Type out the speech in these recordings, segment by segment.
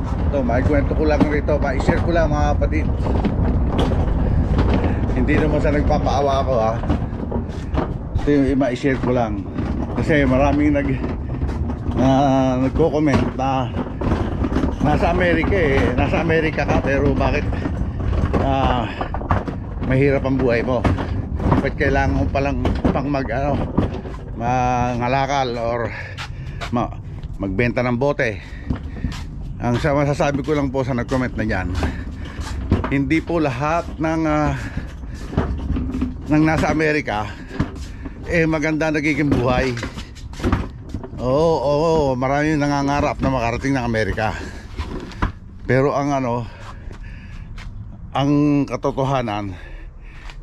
Ito, maikwento ko lang rito, ma-share ko lang mga kapatid. Hindi naman sa nagpapaawa ako ha. Ito yung ma-share ko lang. Kasi maraming nagko-comment na nasa Amerika nasa Amerika ka pero bakit mahirap ang buhay mo? Bakit kailangan mo palang pang mangalakal or magbenta ng bote? Ang masasabi ko lang po sa nag-comment na yan, hindi po lahat ng nasa Amerika maganda nagiging buhay. Oo, maraming nangangarap na makarating ng Amerika. Pero ang katotohanan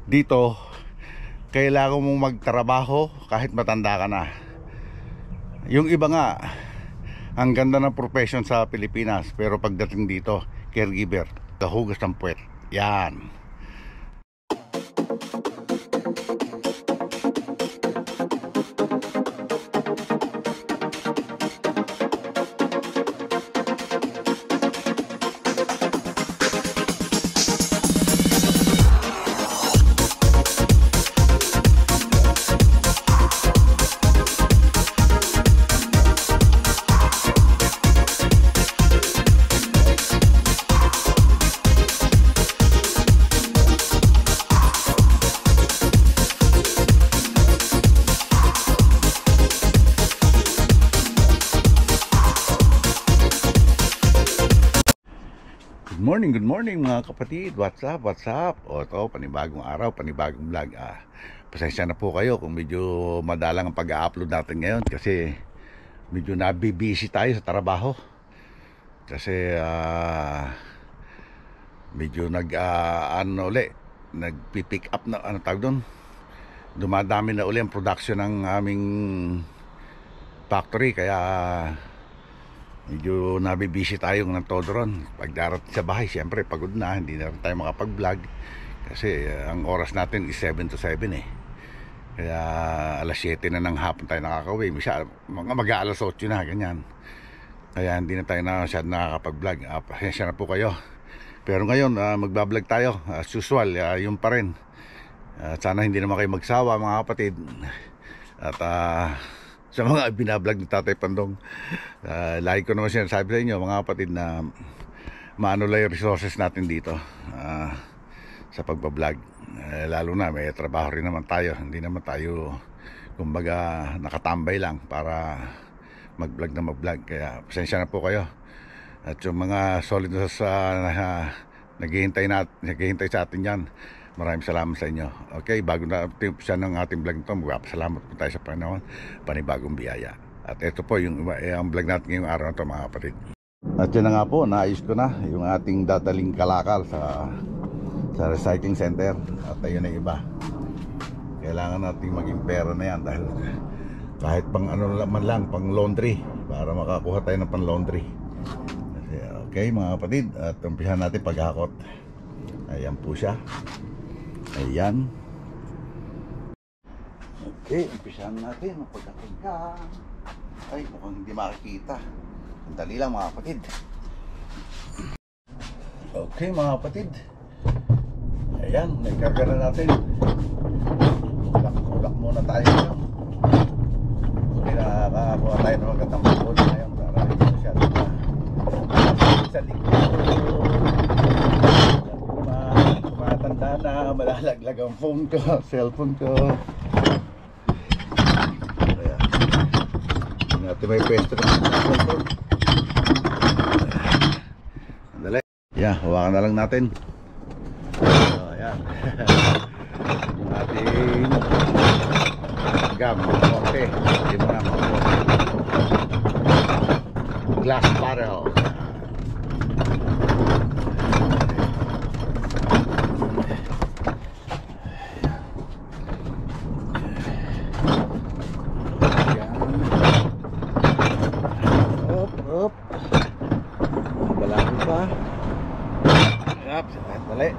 dito, kailangan mong magtrabaho kahit matanda ka na. Yung iba nga, ang ganda ng profession sa Pilipinas, pero pagdating dito, caregiver, kahugas ng puwet. Yan. Good morning mga kapatid. What's up? O ito, panibagong araw, panibagong vlog. Pasensya na po kayo kung medyo madalang ang pag-upload natin ngayon kasi medyo nabibisi tayo sa trabaho. Kasi medyo nagpipick up na tawag doon. Dumadami na uli ang production ng aming factory, kaya medyo nabibisi tayo ng todo ron. Pag darating sa bahay, siyempre pagod na, hindi na rin tayo makapag-vlog kasi ang oras natin is 7 to 7 kaya alas 7 na ng hapon tayo nakaka-uwi. Mga mag-aalas 8 na, ganyan. Kaya hindi na tayo nakakapag-vlog. Pasensya na po kayo. Pero ngayon, magbablog tayo as usual, yun pa rin. Sana hindi naman kayo magsawa mga kapatid. At sa mga binablog ni Tatay Pandong, lagi ko naman sinasabi sa inyo mga kapatid na maano lang yung resources natin dito sa pagbablog. Lalo na may trabaho rin naman tayo, hindi naman tayo kumbaga nakatambay lang para mag-vlog na mag-vlog. Kaya pasensya na po kayo. At yung mga solid na naghihintay sa atin yan, maraming salamat sa inyo. Okay, bago na siya ng ating vlog nito, magpapasalamat po tayo sa Panginoon, panibagong biyaya. At ito po yung vlog natin ngayong araw na ito mga kapatid. At yun na nga po, naayos ko na yung ating dadaling kalakal sa recycling center. At ayun na iba, kailangan natin maging pera na yan dahil kahit pang man lang, pang laundry, para makakuha tayo ng pang laundry. Okay mga kapatid, at umpisahan natin paghakot. Ayan po siya. Ayan. Okay, umpisahan natin ang pagkakagka. Ay, mukhang hindi makikita. Sandali lang mga kapatid. Okay mga kapatid, ayan, nagkarga na natin. Ulak muna tayo ngayon. Okay, nakakakuha tayo ng magandang pagod ngayon para hindi masyado na sa likod. Matanda na, malalaglag ang phone ko, cellphone ko. Ayan. Hindi natin may pwesto na cellphone. Andali. Yan, hawakan na lang natin. Ayan. Yung ating gam, konti. Hindi mo na glass barrel. Dali.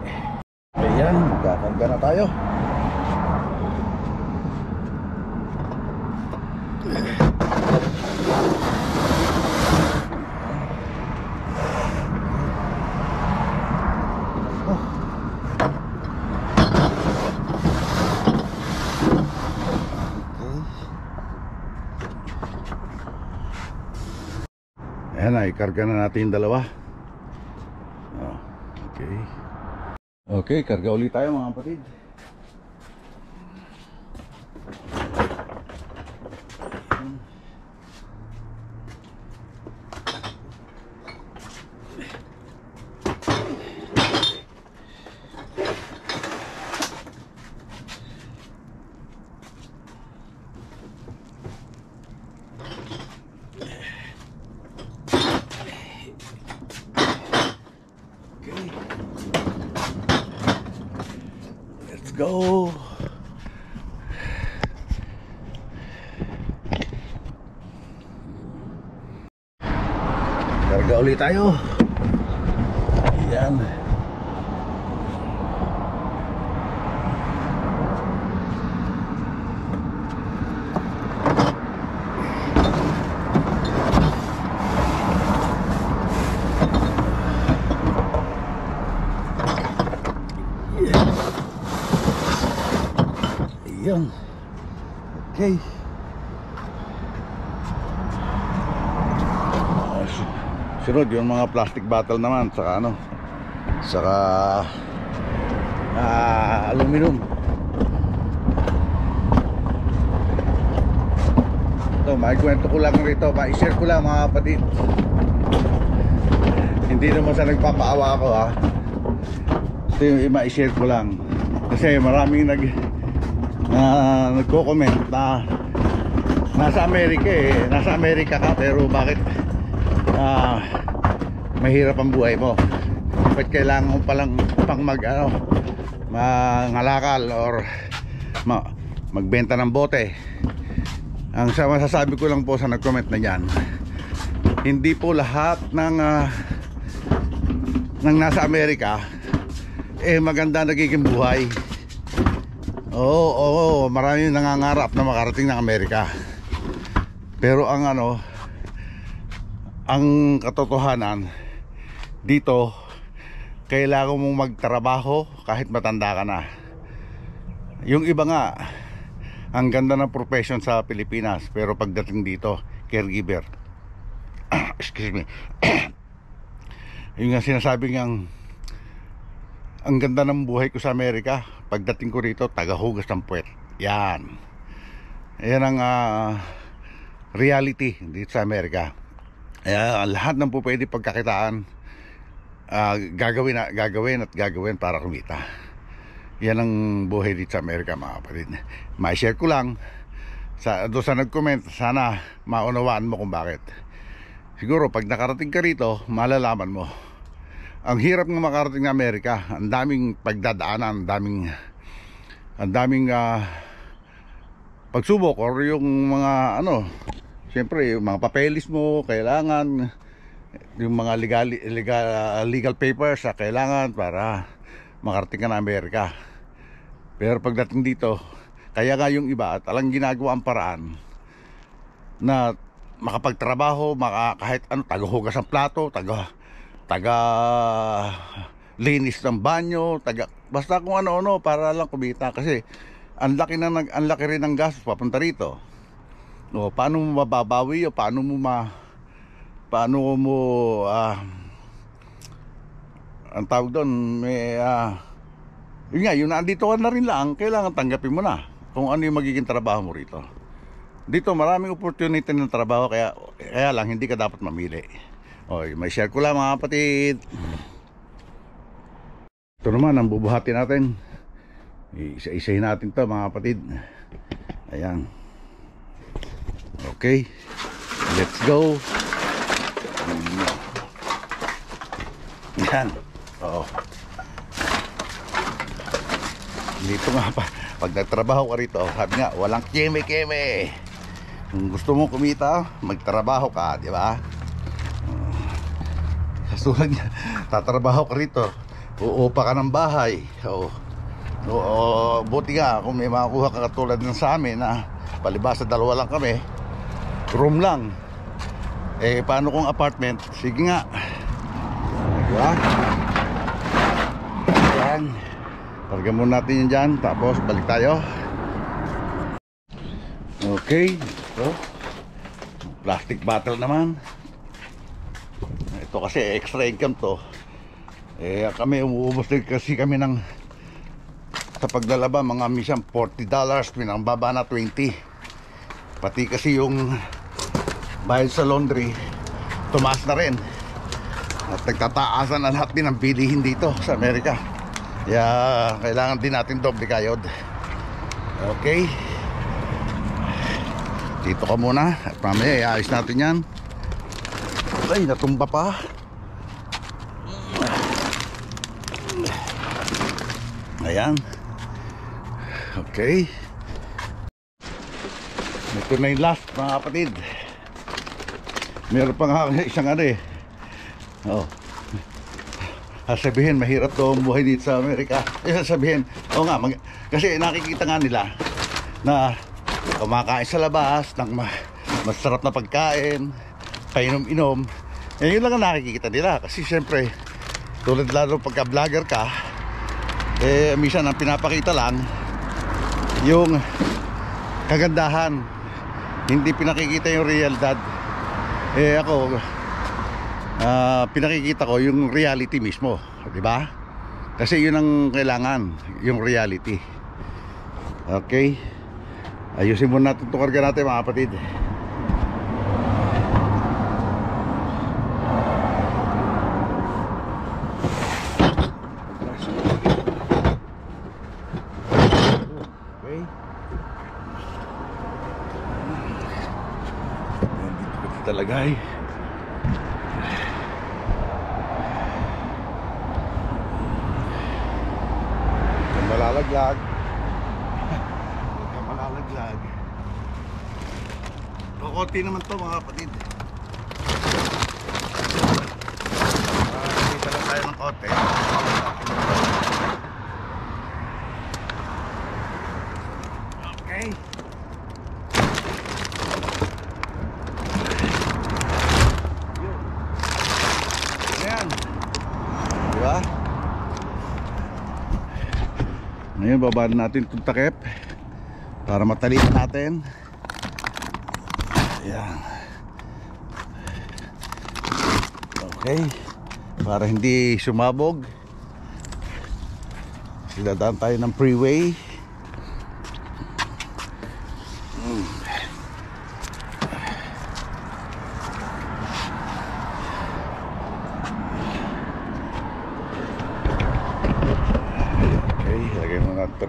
Ayan, magkakangga na tayo. Ayan na, ikarga na natin yung dalawa. Okay. Okay, karga ulit tayo mga kapatid. Go. Karga ulit tayo. Ayan. Ayan. Okay. Sunod yung mga plastic bottle naman, saka ano, saka aluminum. Ito, maikwento ko lang rito, ma-share ko lang mga kapatid. Hindi naman sa nagpapaawa ko ha. Ito yung ma-share ko lang. Kasi maraming nagko-comment na nasa Amerika ka pero bakit mahirap ang buhay mo, bakit kailangan mo palang pang mangalakal or magbenta ng bote. Ang masasabi ko lang po sa nag-comment na yan, hindi po lahat ng nasa Amerika maganda nagiging buhay. Oo, maraming nangangarap na makarating ng Amerika. Pero ang katotohanan dito, kailangan mong magtrabaho kahit matanda ka na. Yung iba nga, ang ganda ng profession sa Pilipinas, pero pagdating dito, caregiver. Excuse me. Yung nga sinasabi ng ang ganda ng buhay ko sa Amerika, pagdating ko rito, tagahugas ng puwet. Yan ang reality dito sa Amerika. Lahat ng po pwede pagkakitaan, gagawin para kumita. Yan ang buhay dito sa Amerika mga kapatid. Ma-share ko lang doon sa nag-comment, sana maunawaan mo kung bakit. Siguro pag nakarating ka rito, malalaman mo. Ang hirap ng makarating ng Amerika, ang daming pagdadaanan, ang daming pagsubok, or yung mga siyempre yung mga papeles mo kailangan, yung mga legal papers kailangan para makarating ka ng Amerika. Pero pagdating dito, kaya nga yung iba talang ginagawa ang paraan na makapagtrabaho, kahit tagahugas ng plato, taga linis ng banyo, basta kung ano-ano para lang kumita. Kasi ang laki rin ng gastos papunta rito. Paano mo mababawi o paano mo ang tawag doon, yun nga, yung nandito ka na rin lang, kailangan tanggapin mo na kung ano yung magiging trabaho mo rito. Dito maraming opportunity ng trabaho, kaya lang hindi ka dapat mamili. May share ko lang mga kapatid. Ito naman ang bubuhatin natin. Isa-isahin natin to mga kapatid. Ayan. Okay, let's go. Yan. Dito nga pag nagtrabaho ka rito, sabi nga walang keme-keme. Kung gusto mo kumita, magtrabaho ka, di ba? Kasulad niya, tatrabaho ka rito, uupa ka ng bahay. Buti nga kung may makuha ka katulad ng sa amin na palibasa dalawa lang kami, room lang. Paano kung apartment? Sige nga, diba? Ayan, targa muna natin yun dyan, tapos balik tayo. Okay, so plastic bottle naman. to kasi extra income to. Kami umuubos din kasi kami ng sa paglalaba mga minsan $40, pinangbaba na 20. Pati kasi yung bayad sa laundry tumaas na rin at nagtataasan na lahat din ang bilihin dito sa Amerika, kaya kailangan din natin doble kayod. Okay, dito ka muna at mamaya iayos natin yan. Ay, natumba pa. Ayan. Okay. Ito na yung last, mga kapatid. Meron pa nga isang sabihin mahirap to buhay dito sa Amerika. Sabihin, nga kasi nakikita nga nila na kumakain sa labas ng masarap na pagkain, painom-inom. Yun lang ang nakikita nila. Kasi syempre, tulad lalo pagka vlogger ka, minsan ang pinapakita lang yung kagandahan, hindi pinakikita yung realidad. Ako pinakikita ko yung reality mismo, di ba? Kasi yun ang kailangan, yung reality. Okay, ayusin muna natin itong karga natin, mga kapatid. Talagay. Malalaglag. Malalaglag. Kukunti naman to, mga kapatid. Kita lang tayo ng konti. Okay. Ngayon babaan natin itong takip para matalian natin. Ayan. Okay, para hindi sumabog. Siladaan tayo ng freeway.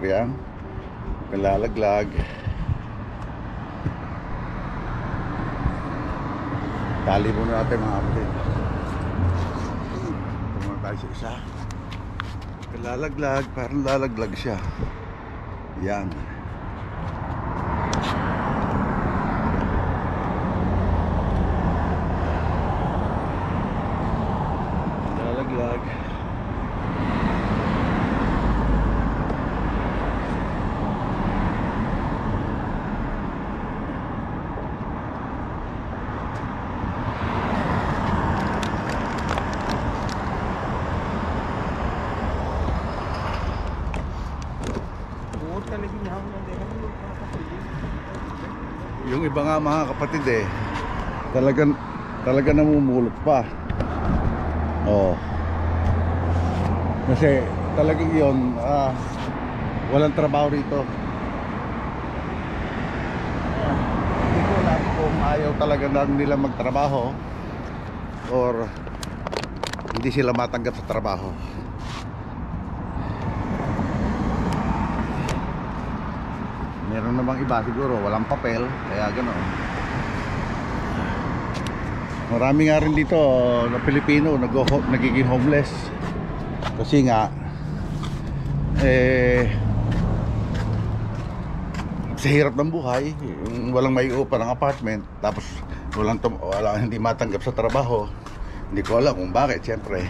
Yan, kalalaglag. Tali muna natin, mga kapatid. Tumulong tayo sa isa. Kalalaglag, parang lalaglag siya. Yan. Lalaglag. Yung iba nga, mga kapatid, talaga namumulot pa. Kasi talagang yun, walang trabaho rito. Hindi ko alam kung ayaw talaga nila magtrabaho or hindi sila matanggap sa trabaho. Meron namang iba siguro walang papel, kaya gano'n. Marami nga rin dito na Pilipino nagiging homeless. Kasi nga sa hirap ng buhay, walang maiupa ng apartment, tapos walang hindi matanggap sa trabaho. Hindi ko alam kung bakit, siyempre.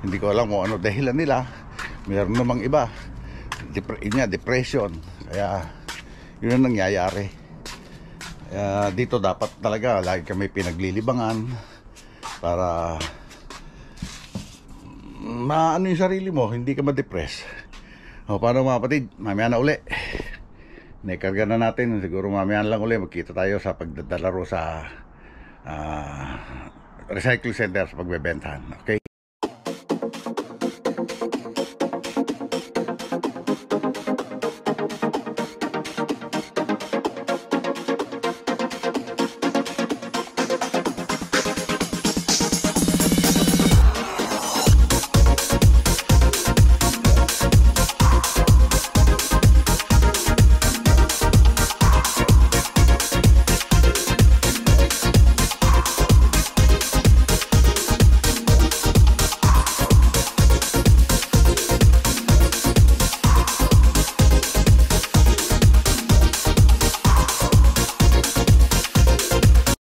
Hindi ko alam kung ano dahilan nila. Meron namang iba depression, kaya yun ang nangyayari. Dito dapat talaga lagi kami pinaglilibangan para maano yung sarili mo, hindi ka ma-depress. Paano, mga kapatid, mamaya na uli. Naikarga na natin, siguro mamaya lang uli magkita tayo sa pagdadalaro sa recycling center sa pagbebentahan. Okay?